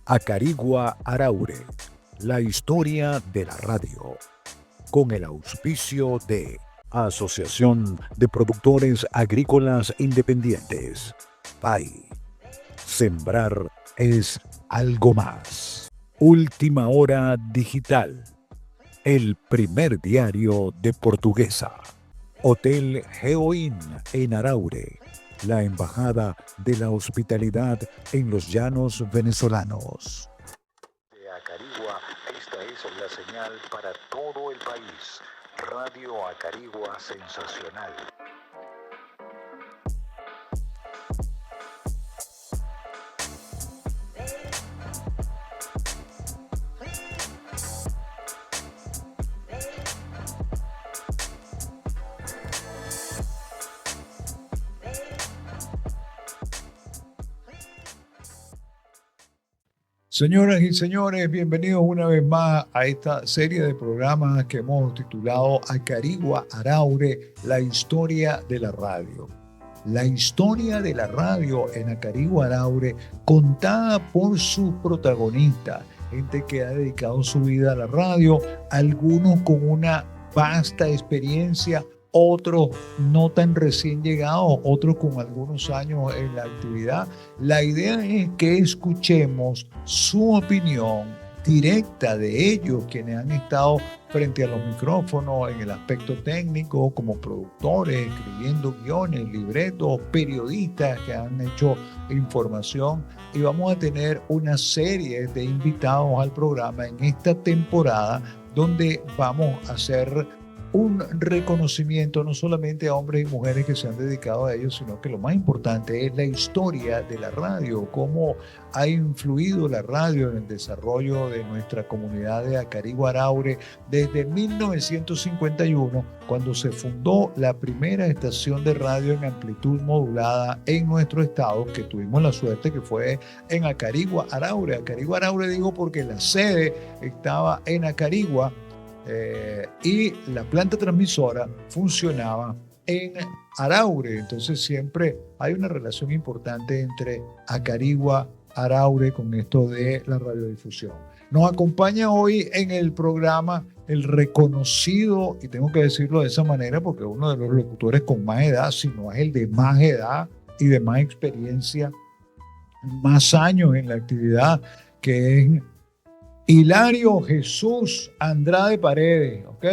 Acarigua Araure, la historia de la radio, con el auspicio de Asociación de Productores Agrícolas Independientes, PAI. Sembrar es algo más. Última Hora Digital, el primer diario de Portuguesa. Hotel Geoin en Araure, la embajada de la hospitalidad en los llanos venezolanos. De Acarigua, esta es la señal para todo el país. Radio Acarigua Sensacional. Señoras y señores, bienvenidos una vez más a esta serie de programas que hemos titulado Acarigua Araure, la historia de la radio. La historia de la radio en Acarigua Araure, contada por sus protagonistas, gente que ha dedicado su vida a la radio, algunos con una vasta experiencia, otros no tan recién llegados, otros con algunos años en la actividad. La idea es que escuchemos su opinión directa de ellos, quienes han estado frente a los micrófonos en el aspecto técnico, como productores, escribiendo guiones, libretos, periodistas que han hecho información. Y vamos a tener una serie de invitados al programa en esta temporada, donde vamos a hacer un reconocimiento no solamente a hombres y mujeres que se han dedicado a ello, sino que lo más importante es la historia de la radio, cómo ha influido la radio en el desarrollo de nuestra comunidad de Acarigua Araure desde 1951, cuando se fundó la primera estación de radio en amplitud modulada en nuestro estado, que tuvimos la suerte que fue en Acarigua Araure. Acarigua Araure digo porque la sede estaba en Acarigua, y la planta transmisora funcionaba en Araure. Entonces siempre hay una relación importante entre Acarigua, Araure con esto de la radiodifusión. Nos acompaña hoy en el programa el reconocido, y tengo que decirlo de esa manera porque es uno de los locutores con más edad, si no es el de más edad y de más experiencia, más años en la actividad, que es Hilario Jesús Andrade Paredes, ¿ok?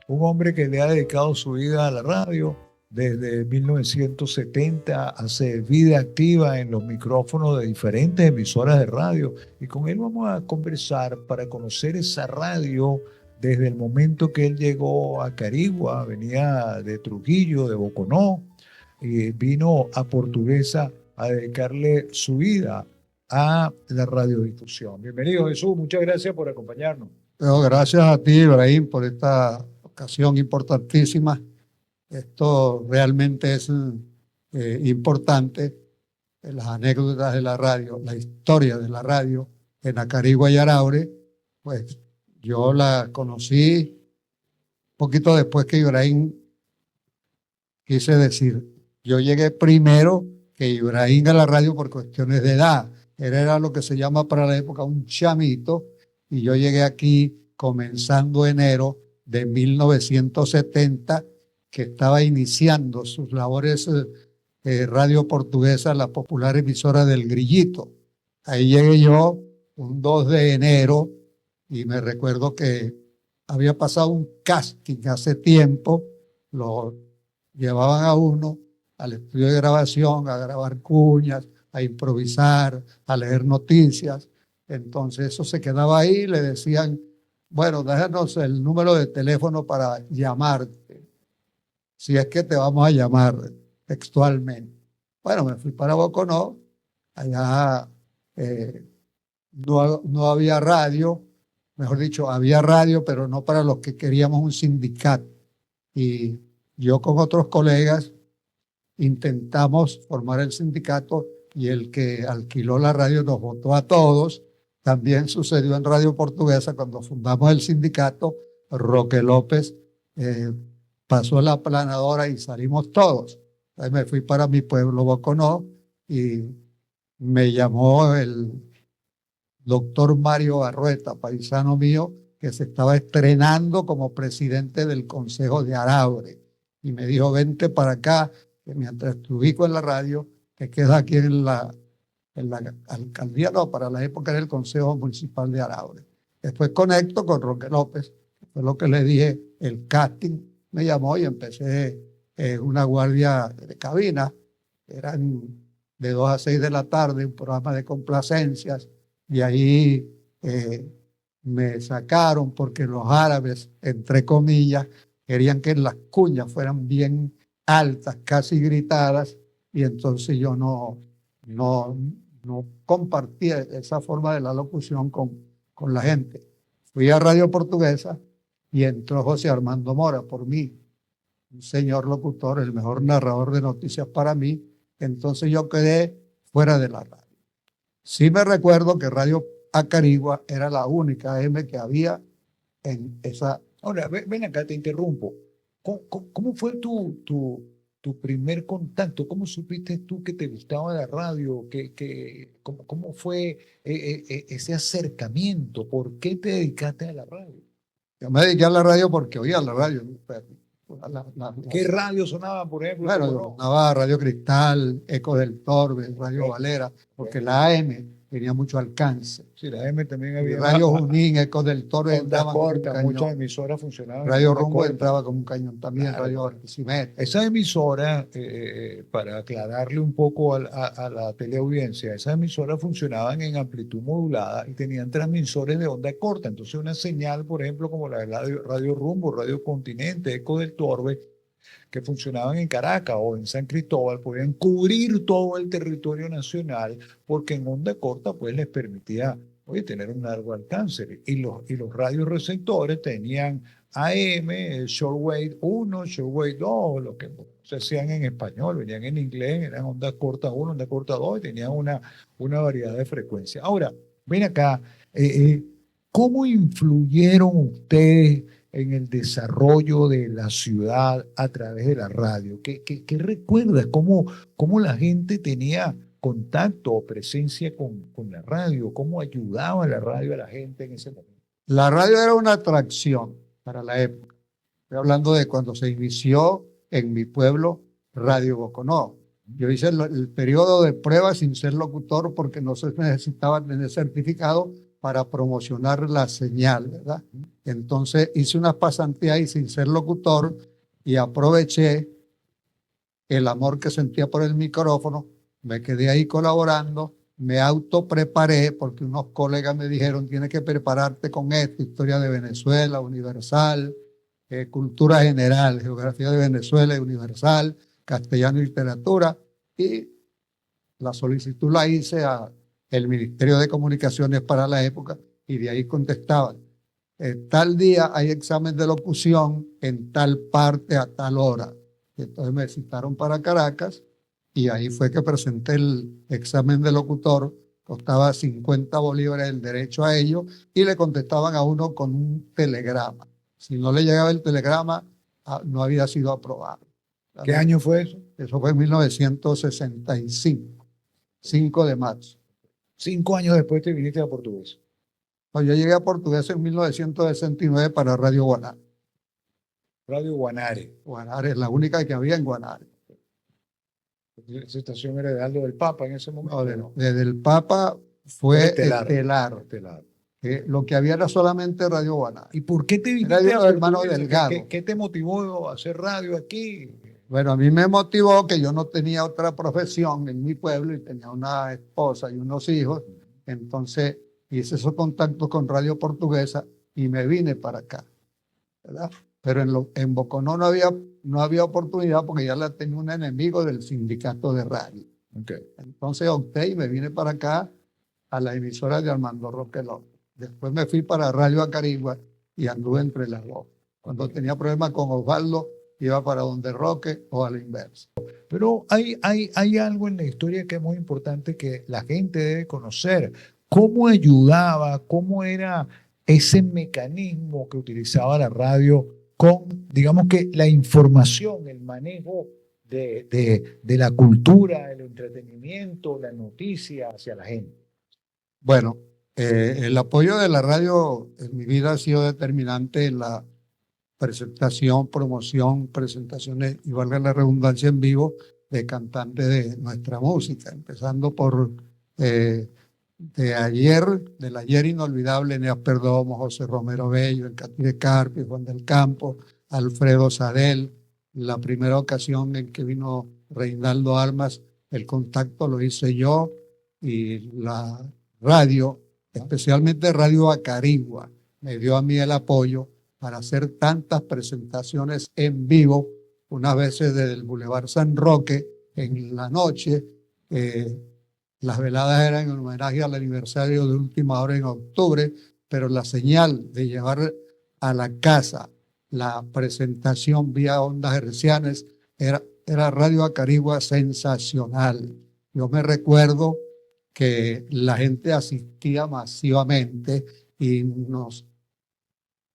Un hombre que le ha dedicado su vida a la radio desde 1970, hace vida activa en los micrófonos de diferentes emisoras de radio. Y con él vamos a conversar para conocer esa radio desde el momento que él llegó a Acarigua, venía de Trujillo, de Boconó, y vino a Portuguesa a dedicarle su vida a la radiodifusión. Bienvenido, Jesús, muchas gracias por acompañarnos. Pero gracias a ti, Ibrahim, por esta ocasión importantísima. Esto realmente es importante, las anécdotas de la radio, la historia de la radio en Acarigua y Araure. Pues yo la conocí un poquito después que Ibrahim, quise decir, yo llegué primero que Ibrahim a la radio por cuestiones de edad. Él era lo que se llama para la época un chamito, y yo llegué aquí comenzando enero de 1970, que estaba iniciando sus labores radio portuguesa, la popular emisora del Grillito. Ahí llegué yo un 2 de enero, y me recuerdo que había pasado un casting hace tiempo, lo llevaban a uno al estudio de grabación a grabar cuñas, a improvisar, a leer noticias. Entonces eso se quedaba ahí, le decían, bueno, déjanos el número de teléfono para llamarte, si es que te vamos a llamar textualmente. Bueno, me fui para Boconó, allá no había radio, mejor dicho, había radio, pero no para los que queríamos un sindicato. Y yo con otros colegas intentamos formar el sindicato, y el que alquiló la radio nos votó a todos. También sucedió en Radio Portuguesa cuando fundamos el sindicato. Roque López pasó la aplanadora y salimos todos. Entonces me fui para mi pueblo, Boconó, y me llamó el doctor Mario Barrueta, paisano mío, que se estaba estrenando como presidente del Consejo de Araure. Y me dijo, vente para acá, que mientras te ubico en la radio, te quedas aquí en la alcaldía, no, para la época era el Consejo Municipal de Araure. Después conecto con Roque López, fue lo que le dije, el casting me llamó y empecé una guardia de cabina, eran de 2 a 6 de la tarde, un programa de complacencias, y ahí me sacaron porque los árabes, entre comillas, querían que las cuñas fueran bien altas, casi gritadas, y entonces yo no compartía esa forma de la locución con la gente. Fui a Radio Portuguesa y entró José Armando Mora por mí, un señor locutor, el mejor narrador de noticias para mí. Entonces yo quedé fuera de la radio. Sí me recuerdo que Radio Acarigua era la única AM que había en esa... Ahora, ven acá, te interrumpo. ¿Cómo fue tu primer contacto? ¿Cómo supiste tú que te gustaba la radio? ¿Cómo fue ese acercamiento? ¿Por qué te dedicaste a la radio? Yo me dediqué a la radio porque oía la radio. ¿Qué radio sonaba, por ejemplo? Bueno, sonaba Radio Cristal, Eco del Torbe, Radio Valera, porque la AM tenía mucho alcance. Sí, la AM también había. Radio Junín, Eco del Torbe Onda corta, muchas emisoras funcionaban. Radio Rumbo entraba como un cañón también, claro. Radio Barquisimeto. Esa emisora, para aclararle un poco a la teleaudiencia, esas emisoras funcionaban en amplitud modulada y tenían transmisores de onda corta. Entonces una señal, por ejemplo, como la de Radio Rumbo, Radio Continente, Eco del Torbe, que funcionaban en Caracas o en San Cristóbal, podían cubrir todo el territorio nacional, porque en onda corta pues les permitía, oye, tener un largo alcance. Y los radioreceptores tenían AM, shortwave 1, shortwave 2, lo que se hacían en español, venían en inglés, eran onda corta 1, onda corta 2, y tenían una variedad de frecuencias. Ahora, ven acá, ¿cómo influyeron ustedes en el desarrollo de la ciudad a través de la radio? ¿Qué recuerdas? ¿Cómo la gente tenía contacto o presencia con la radio? ¿Cómo ayudaba la radio a la gente en ese momento? La radio era una atracción para la época. Estoy hablando de cuando se inició en mi pueblo Radio Boconó. Yo hice el periodo de prueba sin ser locutor porque no se necesitaba tener certificado para promocionar la señal, ¿verdad? Entonces hice unas pasantías ahí sin ser locutor y aproveché el amor que sentía por el micrófono, me quedé ahí colaborando, me autopreparé porque unos colegas me dijeron, tienes que prepararte con esto, historia de Venezuela, universal, cultura general, geografía de Venezuela, universal, castellano y literatura, y la solicitud la hice a el Ministerio de Comunicaciones para la época, y de ahí contestaban, tal día hay examen de locución en tal parte a tal hora. Y entonces me citaron para Caracas, y ahí fue que presenté el examen de locutor, costaba 50 bolívares el derecho a ello, y le contestaban a uno con un telegrama. Si no le llegaba el telegrama, no había sido aprobado. ¿Qué año fue eso? Eso fue en 1965, 5 de marzo. 5 años después te viniste a Portuguesa. No, yo llegué a Portuguesa en 1969 para Radio Guanare. Radio Guanare. Guanare es la única que había en Guanare. Esa estación era de Aldo del Papa en ese momento. No, desde el Papa fue estelar. Lo que había era solamente Radio Guanare. ¿Y por qué te viniste a hermano Delgado? ¿Qué te motivó a hacer radio aquí? Bueno, a mí me motivó que yo no tenía otra profesión en mi pueblo y tenía una esposa y unos hijos. Entonces hice esos contactos con Radio Portuguesa y me vine para acá, ¿verdad? Pero en Boconó no había oportunidad porque ya la tenía un enemigo del sindicato de radio. Okay. Entonces opté y me vine para acá a la emisora de Armando Roque López. Después me fui para Radio Acarigua y anduve entre las dos. Cuando tenía problemas con Osvaldo, iba para donde Roque o a la inversa. Pero hay algo en la historia que es muy importante que la gente debe conocer. ¿Cómo ayudaba, cómo era ese mecanismo que utilizaba la radio con, digamos que, la información, el manejo de la cultura, el entretenimiento, la noticia hacia la gente? Bueno, El apoyo de la radio en mi vida ha sido determinante en la presentación, promoción, presentaciones, y valga la redundancia, en vivo de cantantes de nuestra música, empezando por del ayer inolvidable, Eneas Perdomo, José Romero Bello, Encatire Carpio, Juan del Campo, Alfredo Sadel. La primera ocasión en que vino Reinaldo Almas, el contacto lo hice yo, y la radio, especialmente Radio Acarigua, me dio a mí el apoyo para hacer tantas presentaciones en vivo, unas veces desde el Boulevard San Roque en la noche. Las veladas eran en homenaje al aniversario de Última Hora en octubre, pero la señal de llevar a la casa la presentación vía ondas hercianas era Radio Acarigua sensacional. Yo me recuerdo que la gente asistía masivamente y nos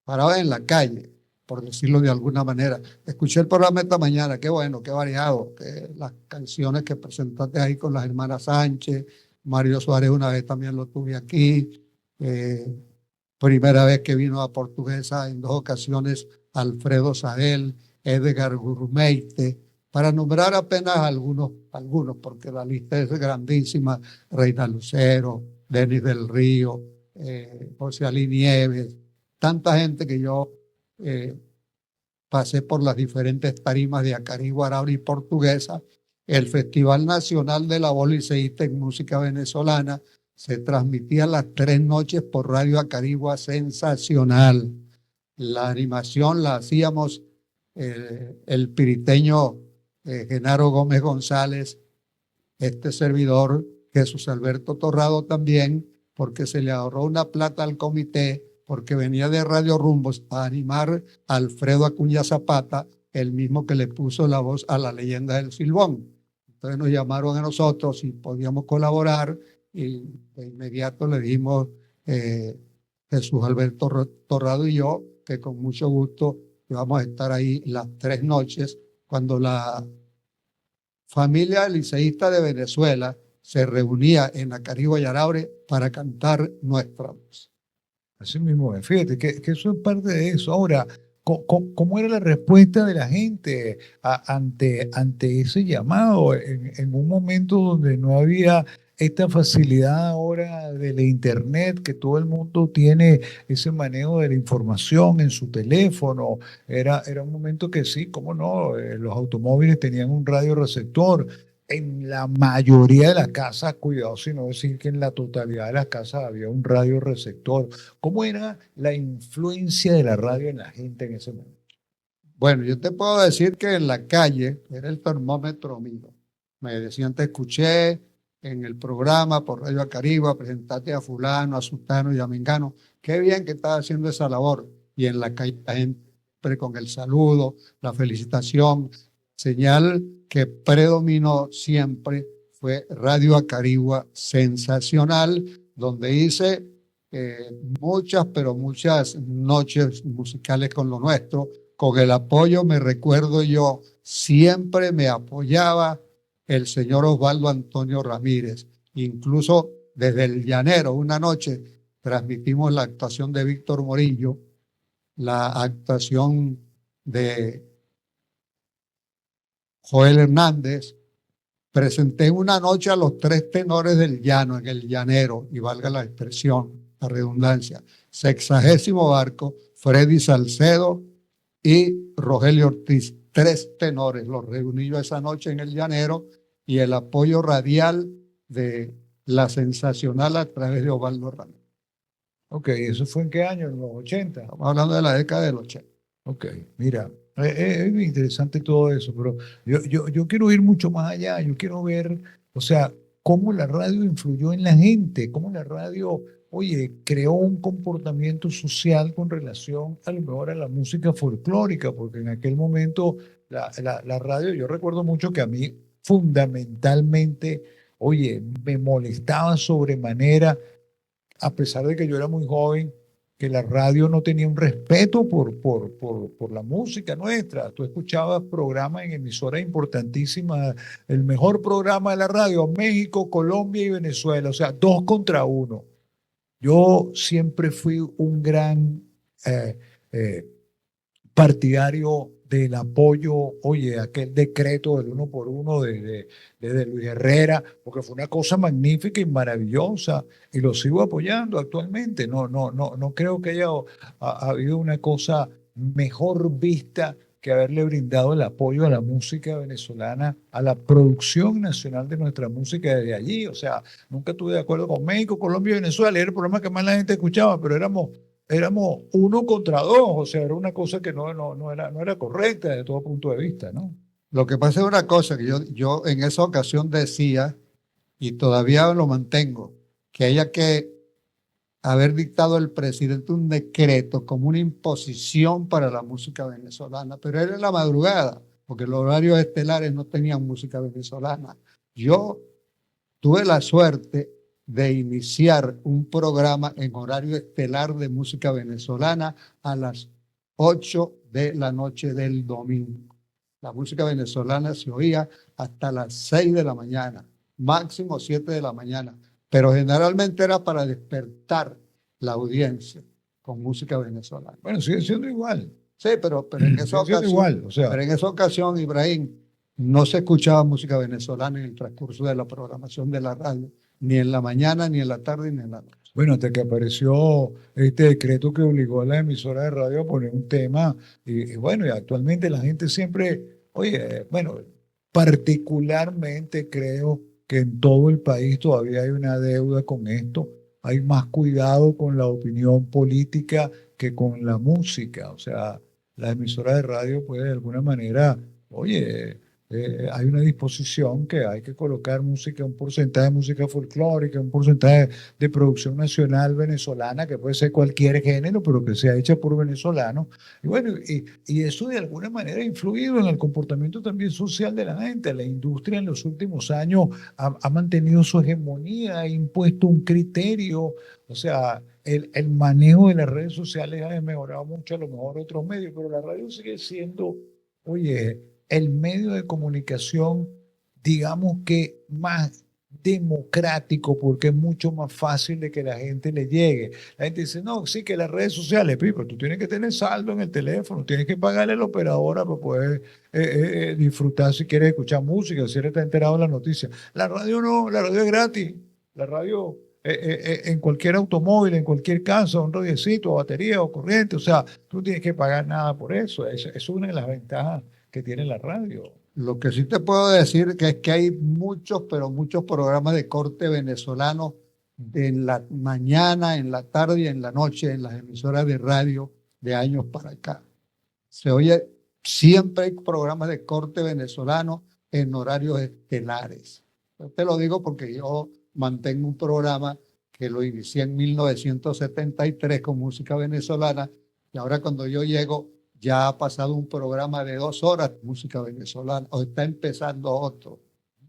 paraba en la calle, por decirlo de alguna manera. Escuché el programa esta mañana, qué bueno, qué variado, que las canciones que presentaste ahí con las hermanas Sánchez, Mario Suárez una vez también lo tuve aquí, primera vez que vino a Portuguesa, en 2 ocasiones Alfredo Sadel, Edgar Gurmeite, para nombrar apenas algunos, porque la lista es grandísima: Reina Lucero, Denis del Río, José Ali Nieves, tanta gente que yo pasé por las diferentes tarimas de Acarigua, Araure y Portuguesa. El Festival Nacional de la Voz Liceísta en Música Venezolana se transmitía las 3 noches por Radio Acarigua, sensacional. La animación la hacíamos el piriteño Genaro Gómez González, este servidor, Jesús Alberto Torrado también, porque se le ahorró una plata al comité, porque venía de Radio Rumbos a animar a Alfredo Acuña Zapata, el mismo que le puso la voz a La Leyenda del Silbón. Entonces nos llamaron a nosotros si podíamos colaborar, y de inmediato le dijimos Jesús Alberto Torrado y yo, que con mucho gusto íbamos a estar ahí las 3 noches, cuando la familia liceísta de Venezuela se reunía en Acarigua y Araure para cantar nuestra voz. Así mismo, fíjate que eso es parte de eso. Ahora, ¿cómo era la respuesta de la gente ante ese llamado en un momento donde no había esta facilidad ahora de la internet, que todo el mundo tiene ese manejo de la información en su teléfono? Era un momento que sí, cómo no, los automóviles tenían un radioreceptor. En la mayoría de las casas, cuidado si no decir que en la totalidad de las casas había un radioreceptor. ¿Cómo era la influencia de la radio en la gente en ese momento? Bueno, yo te puedo decir que en la calle era el termómetro mío. Me decían: te escuché en el programa por Radio Acarigua, presentaste a fulano, a sultano y a mengano. Qué bien que estás haciendo esa labor. Y en la calle la gente siempre con el saludo, la felicitación. Señal que predominó siempre fue Radio Acarigua, sensacional, donde hice muchas, pero muchas noches musicales con lo nuestro. Con el apoyo, me recuerdo yo, siempre me apoyaba el señor Osvaldo Antonio Ramírez. Incluso desde el Llanero, una noche transmitimos la actuación de Víctor Morillo, la actuación de Joel Hernández. Presenté una noche a los 3 tenores del llano, en el Llanero, y valga la expresión, la redundancia: 60º Barco, Freddy Salcedo y Rogelio Ortiz. 3 tenores, los reuní yo esa noche en el Llanero, y el apoyo radial de La Sensacional a través de Osvaldo Ramírez. Ok, ¿eso fue en qué año? ¿En los 80? Estamos hablando de la década del 80. Ok, mira, es muy interesante todo eso, pero yo quiero ir mucho más allá. Yo quiero ver, o sea, cómo la radio influyó en la gente, cómo la radio, oye, creó un comportamiento social con relación a lo mejor a la música folclórica, porque en aquel momento la radio, yo recuerdo mucho que a mí fundamentalmente, oye, me molestaba sobremanera, a pesar de que yo era muy joven, que la radio no tenía un respeto por la música nuestra. Tú escuchabas programas en emisoras importantísimas, el mejor programa de la radio: México, Colombia y Venezuela, o sea, 2 contra 1. Yo siempre fui un gran eh, eh, partidario del apoyo, oye, aquel decreto del 1 por 1 de Luis Herrera, porque fue una cosa magnífica y maravillosa, y lo sigo apoyando actualmente. No creo que haya habido una cosa mejor vista que haberle brindado el apoyo a la música venezolana, a la producción nacional de nuestra música desde allí. O sea, nunca estuve de acuerdo con México, Colombia y Venezuela, era el programa que más la gente escuchaba, pero éramos 1 contra 2, o sea, era una cosa que no era correcta desde todo punto de vista, ¿no? Lo que pasa es una cosa que yo en esa ocasión decía, y todavía lo mantengo, que haya que haber dictado el presidente un decreto como una imposición para la música venezolana, pero era en la madrugada, porque los horarios estelares no tenían música venezolana. Yo tuve la suerte de iniciar un programa en horario estelar de música venezolana a las 8 de la noche del domingo. La música venezolana se oía hasta las 6 de la mañana, máximo 7 de la mañana, pero generalmente era para despertar la audiencia con música venezolana. Bueno, sigue siendo igual. Sí, pero en esa Sigue siendo ocasión, igual, o sea, pero en esa ocasión, Ibrahim, no se escuchaba música venezolana en el transcurso de la programación de la radio, ni en la mañana, ni en la tarde, ni en la noche. bueno, hasta que apareció este decreto que obligó a la emisora de radio a poner un tema, y bueno, y actualmente la gente siempre, oye, bueno, particularmente creo que en todo el país todavía hay una deuda con esto, hay más cuidado con la opinión política que con la música, o sea, la emisora de radio puede de alguna manera, oye, hay una disposición que hay que colocar música, un porcentaje de música folclórica, un porcentaje de producción nacional venezolana, que puede ser cualquier género, pero que sea hecha por venezolanos. Y bueno, y eso de alguna manera ha influido en el comportamiento también social de la gente. La industria en los últimos años ha mantenido su hegemonía, ha impuesto un criterio, o sea, el manejo de las redes sociales ha mejorado mucho, a lo mejor otros medios, pero la radio sigue siendo, oye, el medio de comunicación, digamos que más democrático, porque es mucho más fácil de que la gente le llegue. La gente dice, no, sí, que las redes sociales, pero tú tienes que tener saldo en el teléfono, tienes que pagarle a la operadora para poder disfrutar si quieres escuchar música, si eres enterado de la noticia. La radio no, la radio es gratis. La radio en cualquier automóvil, en cualquier casa, un radiecito, batería o corriente, o sea, tú no tienes que pagar nada por eso. Es una de las ventajas que tiene la radio. Lo que sí te puedo decir que es que hay muchos, pero muchos programas de corte venezolano en la mañana, en la tarde y en la noche en las emisoras de radio de años para acá. Se oye, siempre hay programas de corte venezolano en horarios estelares. Yo te lo digo porque yo mantengo un programa que lo inicié en 1973 con música venezolana y ahora cuando yo llego ya ha pasado un programa de 2 horas de música venezolana o está empezando otro.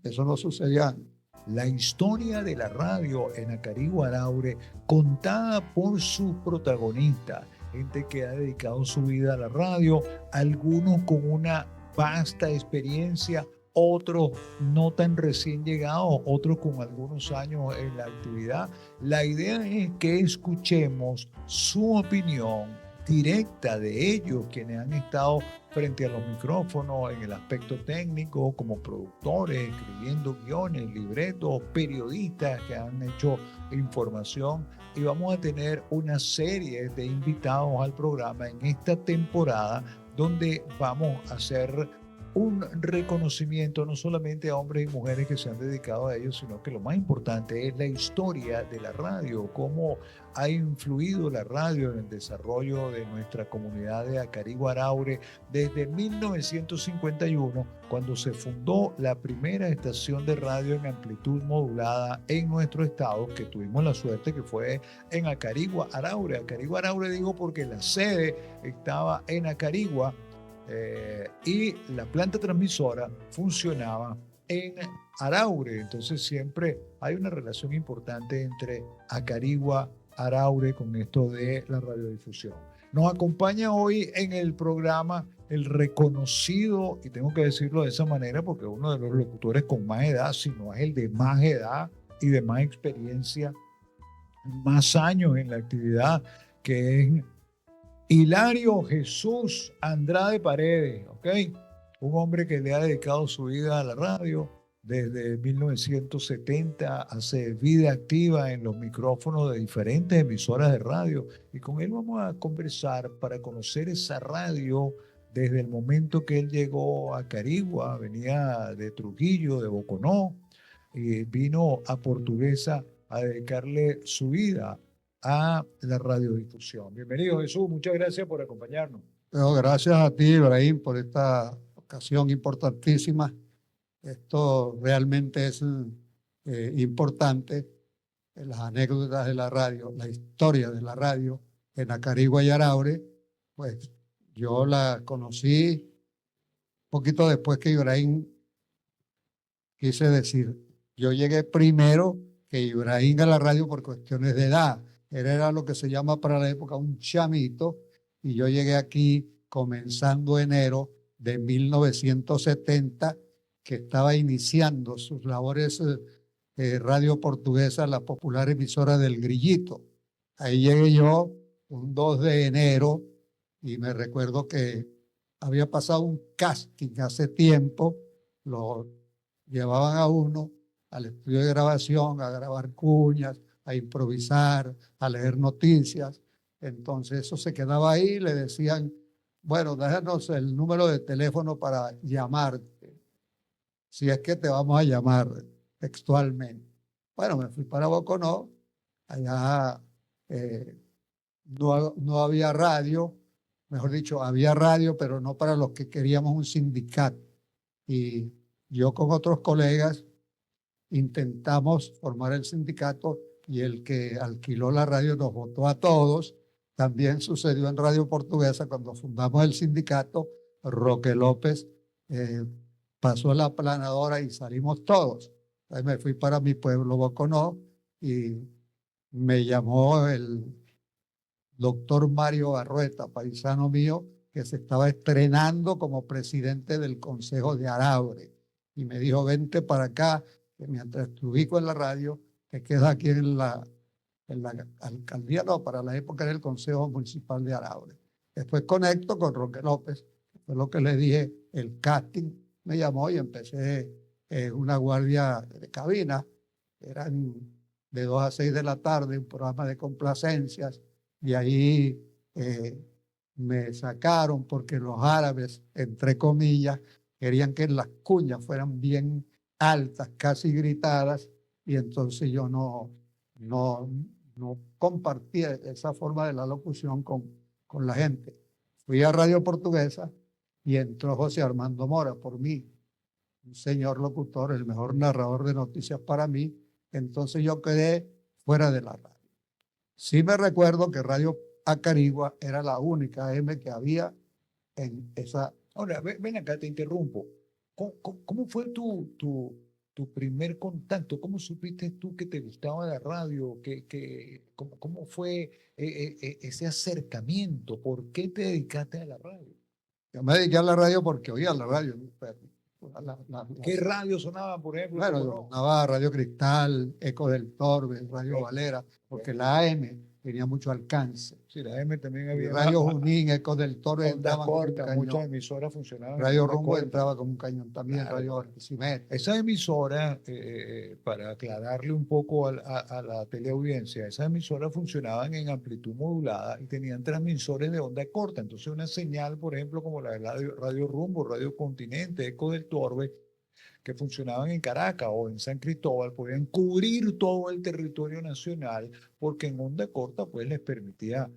Eso no sucedía antes. La historia de la radio en Acarigua Araure, contada por sus protagonistas, gente que ha dedicado su vida a la radio, algunos con una vasta experiencia, otros no tan recién llegados, otros con algunos años en la actividad. La idea es que escuchemos su opinión directa de ellos, quienes han estado frente a los micrófonos en el aspecto técnico, como productores, escribiendo guiones, libretos, periodistas que han hecho información, y vamos a tener una serie de invitados al programa en esta temporada donde vamos a hacer un reconocimiento no solamente a hombres y mujeres que se han dedicado a ello, sino que lo más importante es la historia de la radio, cómo ha influido la radio en el desarrollo de nuestra comunidad de Acarigua Araure desde 1951, cuando se fundó la primera estación de radio en amplitud modulada en nuestro estado, que tuvimos la suerte que fue en Acarigua Araure. Acarigua Araure digo porque la sede estaba en Acarigua, y la planta transmisora funcionaba en Araure. Entonces siempre hay una relación importante entre Acarigua, Araure con esto de la radiodifusión. Nos acompaña hoy en el programa el reconocido, y tengo que decirlo de esa manera porque es uno de los locutores con más edad, si no es el de más edad y de más experiencia más años en la actividad, que es Hilario Jesús Andrade Paredes, ¿ok? Un hombre que le ha dedicado su vida a la radio desde 1970, hace vida activa en los micrófonos de diferentes emisoras de radio y con él vamos a conversar para conocer esa radio desde el momento que él llegó a Carigua, venía de Trujillo, de Boconó, y vino a Portuguesa a dedicarle su vida a la radiodifusión. Bienvenido, Jesús, muchas gracias por acompañarnos. Pero gracias a ti, Ibrahim, por esta ocasión importantísima. Esto realmente es importante. Las anécdotas de la radio, la historia de la radio en Acarigua y Araure, pues yo la conocí un poquito después que Ibrahim, quise decir, yo llegué primero que Ibrahim a la radio por cuestiones de edad. Él era lo que se llama para la época un chamito y yo llegué aquí comenzando enero de 1970, que estaba iniciando sus labores radio portuguesa, la popular emisora del Grillito. Ahí llegué yo un 2 de enero y me recuerdo que había pasado un casting hace tiempo, lo llevaban a uno al estudio de grabación, a grabar cuñas, a improvisar, a leer noticias. Entonces eso se quedaba ahí, le decían, bueno, déjanos el número de teléfono para llamarte, si es que te vamos a llamar textualmente. Bueno, me fui para Boconó, allá no había radio, mejor dicho, había radio, pero no para los que queríamos un sindicato. Y yo con otros colegas intentamos formar el sindicato y el que alquiló la radio nos votó a todos. También sucedió en Radio Portuguesa cuando fundamos el sindicato. Roque López pasó la aplanadora y salimos todos. Entonces me fui para mi pueblo, Boconó, y me llamó el doctor Mario Barrueta, paisano mío, que se estaba estrenando como presidente del Consejo de Araure. Y me dijo, vente para acá, que mientras te ubico en la radio, te quedas aquí en la alcaldía, no, para la época era el Consejo Municipal de Araure. Después conecto con Roque López, fue lo que le dije, el casting me llamó y empecé una guardia de cabina, eran de 2 a 6 de la tarde, un programa de complacencias, y ahí me sacaron porque los árabes, entre comillas, querían que las cuñas fueran bien altas, casi gritadas, y entonces yo no compartía esa forma de la locución con la gente. Fui a Radio Portuguesa y entró José Armando Mora por mí, un señor locutor, el mejor narrador de noticias para mí. Entonces yo quedé fuera de la radio. Sí me recuerdo que Radio Acarigua era la única AM que había en esa. Ahora, ven acá, te interrumpo. ¿Cómo fue tu primer contacto? ¿Cómo supiste tú que te gustaba la radio? ¿Cómo fue ese acercamiento? ¿Por qué te dedicaste a la radio? Yo me dediqué a la radio porque oía la radio. ¿Qué radio sonaba, por ejemplo? Bueno, sonaba Radio Cristal, Eco del Torbe, Radio Valera, porque la AM tenía mucho alcance. Sí, la AM también había. Radio Junín, Eco del Torbe entraba corta, muchas emisoras funcionaban. Radio Rumbo entraba como un cañón también, claro. Radio Barquisimeto. Esa emisora, para aclararle un poco a la teleaudiencia, esas emisoras funcionaban en amplitud modulada y tenían transmisores de onda corta. Entonces una señal, por ejemplo, como la de Radio Rumbo, Radio Continente, Eco del Torbe, que funcionaban en Caracas o en San Cristóbal, podían cubrir todo el territorio nacional porque en onda corta pues les permitía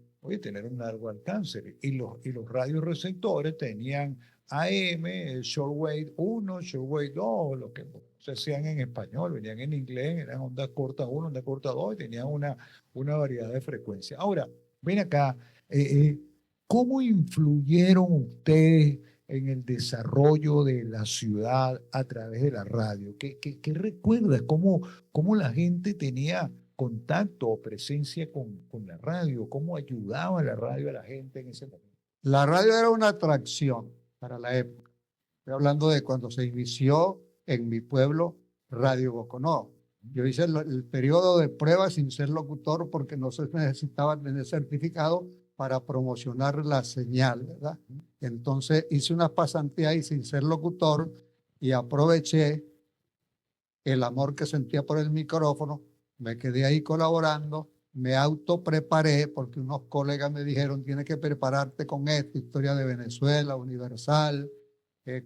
tener un largo alcance. Y los radioreceptores tenían AM, shortwave 1, shortwave 2, lo que se hacían en español, venían en inglés, eran onda corta 1, onda corta 2 y tenían una variedad de frecuencias. Ahora, ven acá, ¿cómo influyeron ustedes en el desarrollo de la ciudad a través de la radio? ¿Qué recuerdas? ¿Cómo la gente tenía contacto o presencia con la radio? ¿Cómo ayudaba la radio a la gente en ese momento? La radio era una atracción para la época. Estoy hablando de cuando se inició en mi pueblo Radio Boconó. Yo hice el periodo de prueba sin ser locutor porque no se necesitaba tener certificado para promocionar la señal, ¿verdad? Entonces hice una pasantía ahí sin ser locutor y aproveché el amor que sentía por el micrófono, me quedé ahí colaborando, me autopreparé porque unos colegas me dijeron, tienes que prepararte con esto, historia de Venezuela, universal,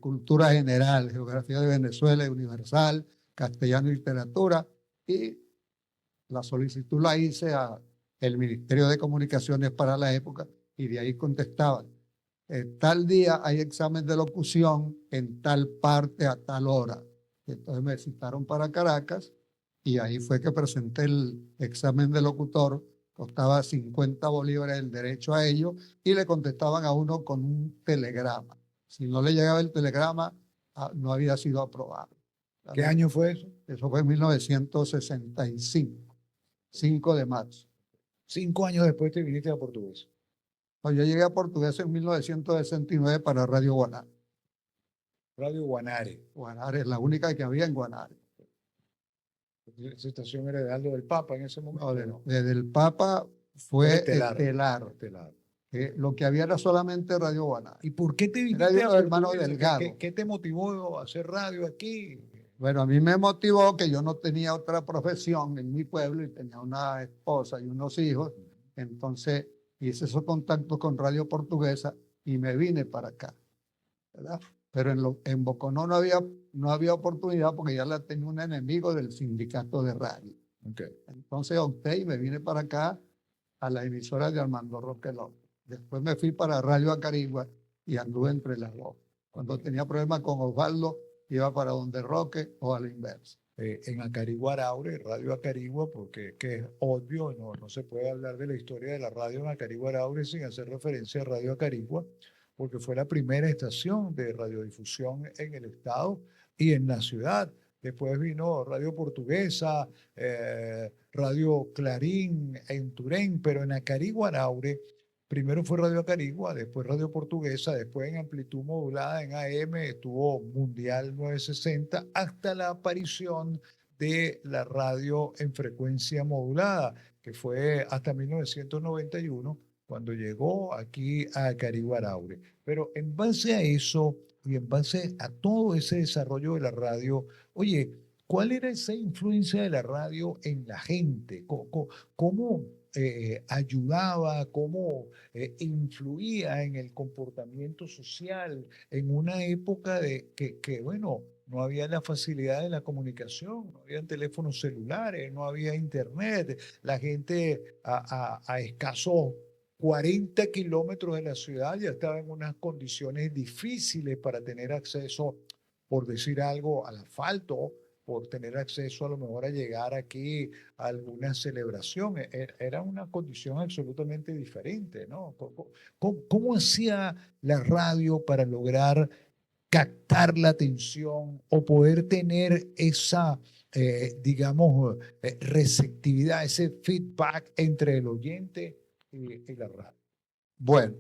cultura general, geografía de Venezuela, universal, castellano y literatura, y la solicitud la hice a el Ministerio de Comunicaciones para la época y de ahí contestaban, tal día hay examen de locución en tal parte a tal hora. Entonces me citaron para Caracas y ahí fue que presenté el examen de locutor, costaba 50 bolívares el derecho a ello y le contestaban a uno con un telegrama. Si no le llegaba el telegrama, no había sido aprobado. ¿Qué año fue eso? Eso fue en 1965, 5 de marzo. 5 años después te viniste a Portuguesa. Pues yo llegué a Portuguesa en 1969 para Radio Guanare. Radio Guanare. Guanare es la única que había en Guanare. Esa estación era de Aldo del Papa en ese momento. No, desde el Papa fue Estelar. Estelar. Lo que había era solamente Radio Guanare. ¿Y por qué te viniste Radio a Hermano Portuguesa? Delgado. ¿Qué te motivó a hacer radio aquí? Bueno, a mí me motivó que yo no tenía otra profesión en mi pueblo y tenía una esposa y unos hijos. Entonces hice esos contactos con Radio Portuguesa y me vine para acá, ¿verdad? Pero en Boconó no había oportunidad porque ya la tenía un enemigo del sindicato de radio. Okay. Entonces opté y me vine para acá a la emisora de Armando Roque López. Después me fui para Radio Acarigua y anduve entre las dos. Cuando tenía problemas con Osvaldo, iba para donde Roque o a la inversa. En Acarigua Araure, Radio Acarigua, porque que es obvio, no se puede hablar de la historia de la radio en Acarigua Araure sin hacer referencia a Radio Acarigua, porque fue la primera estación de radiodifusión en el estado y en la ciudad. Después vino Radio Portuguesa, Radio Clarín en Turén, pero en Acarigua Araure, primero fue Radio Acarigua, después Radio Portuguesa, después en amplitud modulada en AM estuvo Mundial 960 hasta la aparición de la radio en frecuencia modulada, que fue hasta 1991, cuando llegó aquí a Acarigua Araure. Pero en base a eso y en base a todo ese desarrollo de la radio, oye, ¿cuál era esa influencia de la radio en la gente? ¿Cómo ayudaba, cómo influía en el comportamiento social en una época de que, bueno, no había la facilidad de la comunicación, no había teléfonos celulares, no había internet, la gente a escasos 40 kilómetros de la ciudad ya estaba en unas condiciones difíciles para tener acceso, por decir algo, al asfalto, por tener acceso a lo mejor a llegar aquí a alguna celebración. Era una condición absolutamente diferente, ¿no? ¿Cómo hacía la radio para lograr captar la atención o poder tener esa, digamos, receptividad, ese feedback entre el oyente y la radio? Bueno,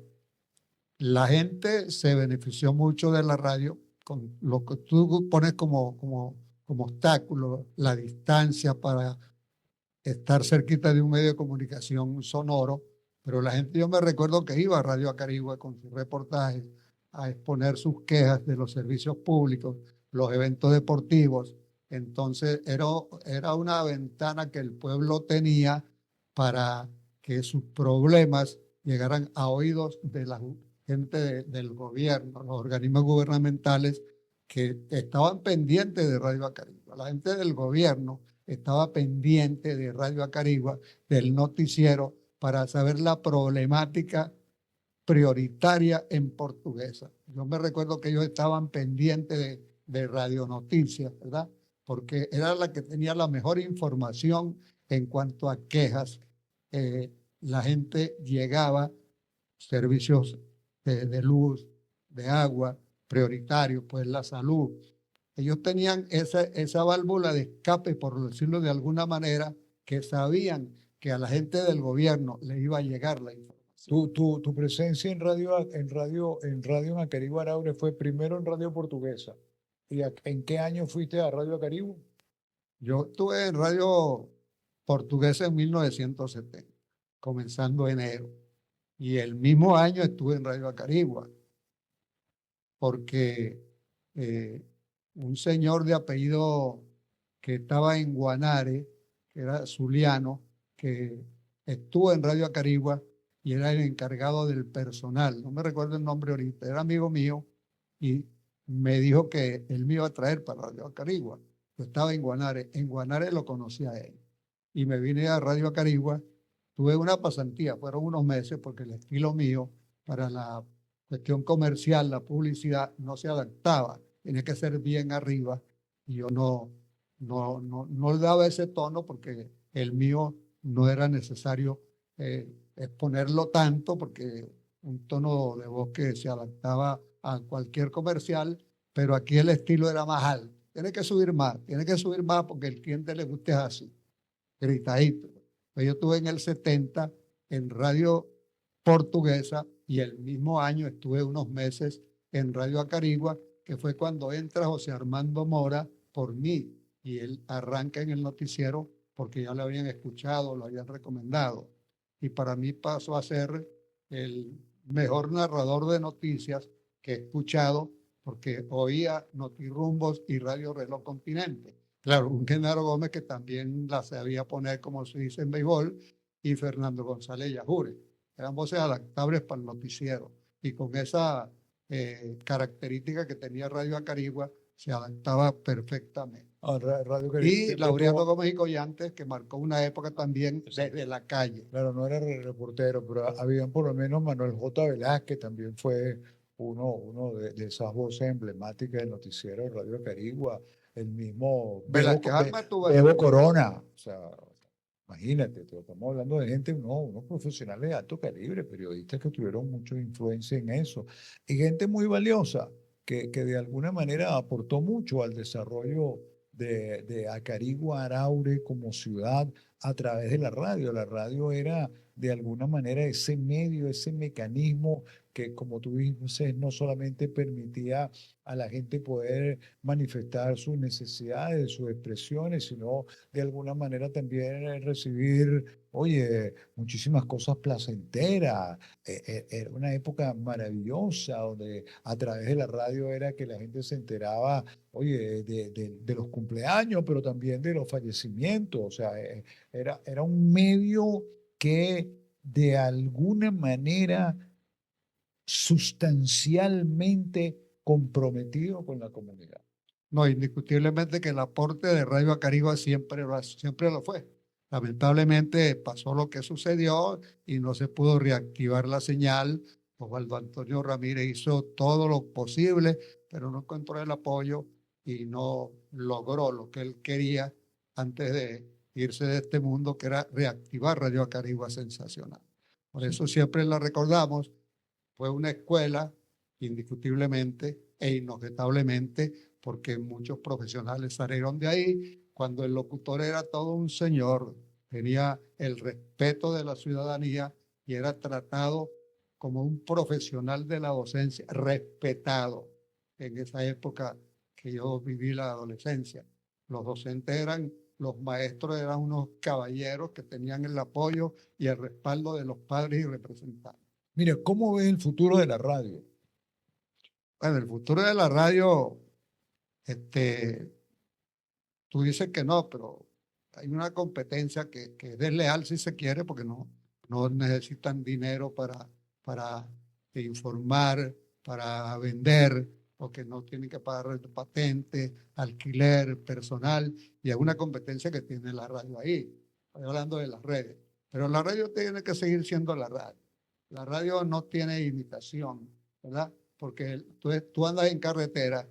la gente se benefició mucho de la radio con lo que tú pones como obstáculo, la distancia para estar cerquita de un medio de comunicación sonoro, pero la gente, yo me recuerdo que iba a Radio Acarigua con sus reportajes a exponer sus quejas de los servicios públicos, los eventos deportivos. Entonces era una ventana que el pueblo tenía para que sus problemas llegaran a oídos de la gente del gobierno, los organismos gubernamentales que estaban pendientes de Radio Acarigua. La gente del gobierno estaba pendiente de Radio Acarigua, del noticiero, para saber la problemática prioritaria en Portuguesa. Yo me recuerdo que ellos estaban pendientes de Radio Noticias, ¿verdad? Porque era la que tenía la mejor información en cuanto a quejas. La gente llegaba, servicios de luz, de agua, prioritarios, pues la salud. Ellos tenían esa válvula de escape, por decirlo de alguna manera, que sabían que a la gente del gobierno le iba a llegar la información. Tu presencia en radio en Acarigua Araure fue primero en Radio Portuguesa. ¿Y en qué año fuiste a Radio Acarigua? Yo estuve en Radio Portuguesa en 1970, comenzando enero. Y el mismo año estuve en Radio Acarigua, porque eh, un señor de apellido que estaba en Guanare, que era zuliano, que estuvo en Radio Acarigua y era el encargado del personal. No me recuerdo el nombre ahorita, era amigo mío y me dijo que él me iba a traer para Radio Acarigua. Yo estaba en Guanare lo conocí a él. Y me vine a Radio Acarigua, tuve una pasantía, fueron unos meses porque el estilo mío para la cuestión comercial, la publicidad, no se adaptaba, tenía que ser bien arriba y yo no le daba ese tono porque el mío no era necesario exponerlo tanto porque un tono de voz que se adaptaba a cualquier comercial, pero aquí el estilo era más alto. Tiene que subir más porque el cliente le guste así, gritadito. Yo estuve en el 70 en Radio Portuguesa y el mismo año estuve unos meses en Radio Acarigua, que fue cuando entra José Armando Mora por mí y él arranca en el noticiero porque ya lo habían escuchado, lo habían recomendado. Y para mí pasó a ser el mejor narrador de noticias que he escuchado porque oía Notirumbos y Radio Reloj Continente. Claro, un Genaro Gómez que también la sabía poner, como se dice en béisbol, y Fernando González Yajure. Eran voces adaptables para el noticiero. Y con esa característica que tenía Radio Acarigua, se adaptaba perfectamente. Radio Y Laureano Gómez y Collantes, que marcó una época también desde la calle. Claro, no era reportero, pero habían por lo menos Manuel J. Velázquez, también fue uno de esas voces emblemáticas del noticiero de Radio Acarigua, el mismo Bebo Corona, o sea, imagínate, estamos hablando de gente, unos profesionales de alto calibre, periodistas que tuvieron mucha influencia en eso, y gente muy valiosa que de alguna manera aportó mucho al desarrollo de Acarigua, Araure como ciudad a través de la radio. La radio era de alguna manera ese medio, ese mecanismo que, como tú dices, no solamente permitía a la gente poder manifestar sus necesidades, sus expresiones, sino de alguna manera también recibir, oye, muchísimas cosas placenteras. Era una época maravillosa donde a través de la radio era que la gente se enteraba, oye, de los cumpleaños, pero también de los fallecimientos. O sea, era un medio que de alguna manera sustancialmente comprometido con la comunidad. No, indiscutiblemente que el aporte de Radio Acarigua siempre lo fue. Lamentablemente pasó lo que sucedió y no se pudo reactivar la señal. Osvaldo Antonio Ramírez hizo todo lo posible, pero no encontró el apoyo y no logró lo que él quería antes de irse de este mundo, que era reactivar Radio Acarigua sensacional. Por eso siempre la recordamos. Fue una escuela, indiscutiblemente e inobjetablemente, porque muchos profesionales salieron de ahí, cuando el locutor era todo un señor, tenía el respeto de la ciudadanía y era tratado como un profesional de la docencia, respetado en esa época que yo viví la adolescencia. Los docentes los maestros eran unos caballeros que tenían el apoyo y el respaldo de los padres y representantes. Mira, ¿cómo ves el futuro de la radio? Bueno, el futuro de la radio, tú dices que no, pero hay una competencia que es desleal si se quiere, porque no necesitan dinero para informar, para vender, porque no tienen que pagar patente, alquiler, personal, y es una competencia que tiene la radio ahí. Estoy hablando de las redes, pero la radio tiene que seguir siendo la radio. La radio no tiene imitación, ¿verdad? Porque tú andas en carretera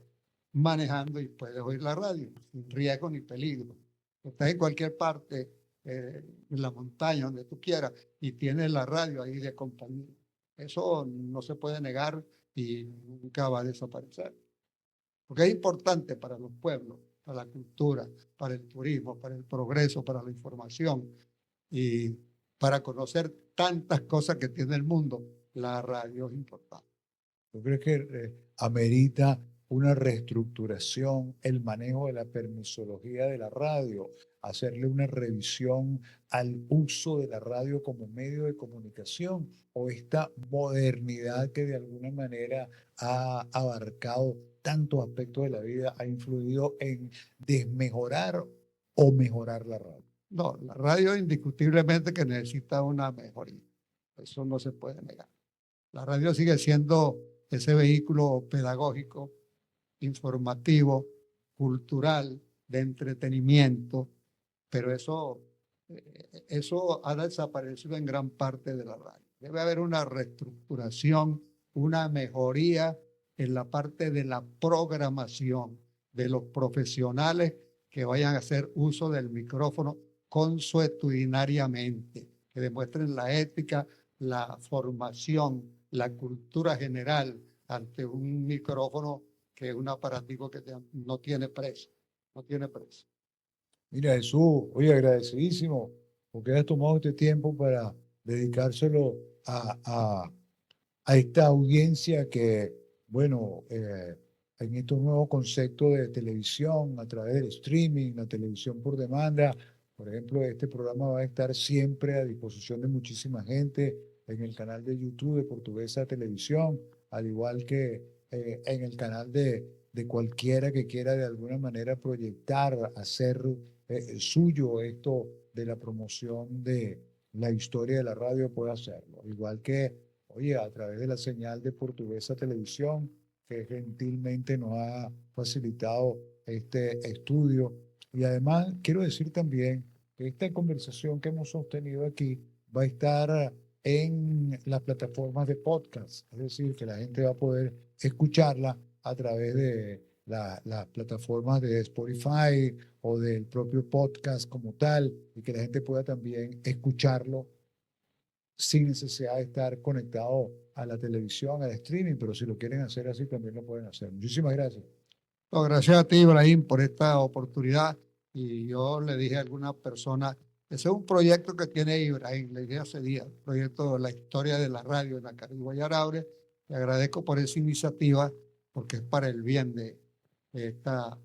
manejando y puedes oír la radio sin riesgo ni peligro. Estás en cualquier parte, en la montaña, donde tú quieras, y tienes la radio ahí de compañía. Eso no se puede negar y nunca va a desaparecer. Porque es importante para los pueblos, para la cultura, para el turismo, para el progreso, para la información y para conocer tantas cosas que tiene el mundo. La radio es importante. ¿Tú crees que amerita una reestructuración, el manejo de la permisología de la radio, hacerle una revisión al uso de la radio como medio de comunicación o esta modernidad que de alguna manera ha abarcado tantos aspectos de la vida, ha influido en desmejorar o mejorar la radio? No, la radio indiscutiblemente que necesita una mejoría. Eso no se puede negar. La radio sigue siendo ese vehículo pedagógico, informativo, cultural, de entretenimiento, pero eso ha desaparecido en gran parte de la radio. Debe haber una reestructuración, una mejoría en la parte de la programación, de los profesionales que vayan a hacer uso del micrófono consuetudinariamente, que demuestren la ética, la formación, la cultura general ante un micrófono que es un aparatico que no tiene precio, no tiene precio. Mira, Jesús, oye, agradecidísimo porque hayas tomado este tiempo para dedicárselo a esta audiencia que, bueno, en estos nuevos conceptos de televisión, a través del streaming, la televisión por demanda, por ejemplo, este programa va a estar siempre a disposición de muchísima gente en el canal de YouTube de Portuguesa Televisión, al igual que en el canal de cualquiera que quiera de alguna manera proyectar, hacer suyo esto de la promoción de la historia de la radio, puede hacerlo. Igual que, oye, a través de la señal de Portuguesa Televisión, que gentilmente nos ha facilitado este estudio. Y además, quiero decir también que esta conversación que hemos sostenido aquí va a estar en las plataformas de podcast, es decir, que la gente va a poder escucharla a través de las plataformas de Spotify o del propio podcast como tal, y que la gente pueda también escucharlo sin necesidad de estar conectado a la televisión, al streaming, pero si lo quieren hacer así, también lo pueden hacer. Muchísimas gracias. No, gracias a ti, Ibrahim, por esta oportunidad. Y yo le dije a alguna persona, ese es un proyecto que tiene Ibrahim, le dije hace días, proyecto de la historia de la radio en Acarigua y Araure. Le agradezco por esa iniciativa, porque es para el bien de esta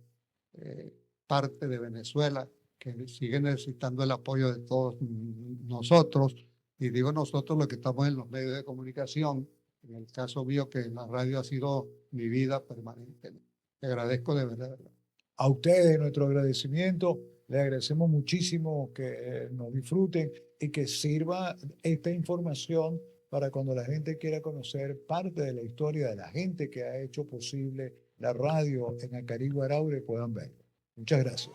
parte de Venezuela que sigue necesitando el apoyo de todos nosotros. Y digo nosotros los que estamos en los medios de comunicación, en el caso mío que la radio ha sido mi vida permanente. Te agradezco de verdad. A ustedes nuestro agradecimiento, les agradecemos muchísimo que nos disfruten y que sirva esta información para cuando la gente quiera conocer parte de la historia de la gente que ha hecho posible la radio en Acarigua Araure puedan verlo. Muchas gracias.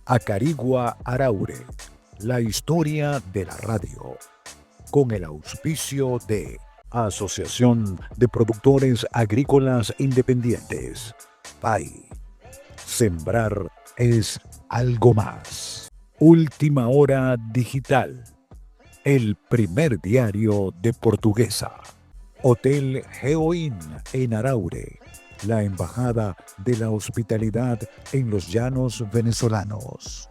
Acarigua Araure, la historia de la radio, con el auspicio de Asociación de Productores Agrícolas Independientes, PAI. Sembrar es algo más. Última Hora Digital, el primer diario de Portuguesa. Hotel Geoin en Araure, la embajada de la hospitalidad en los llanos venezolanos.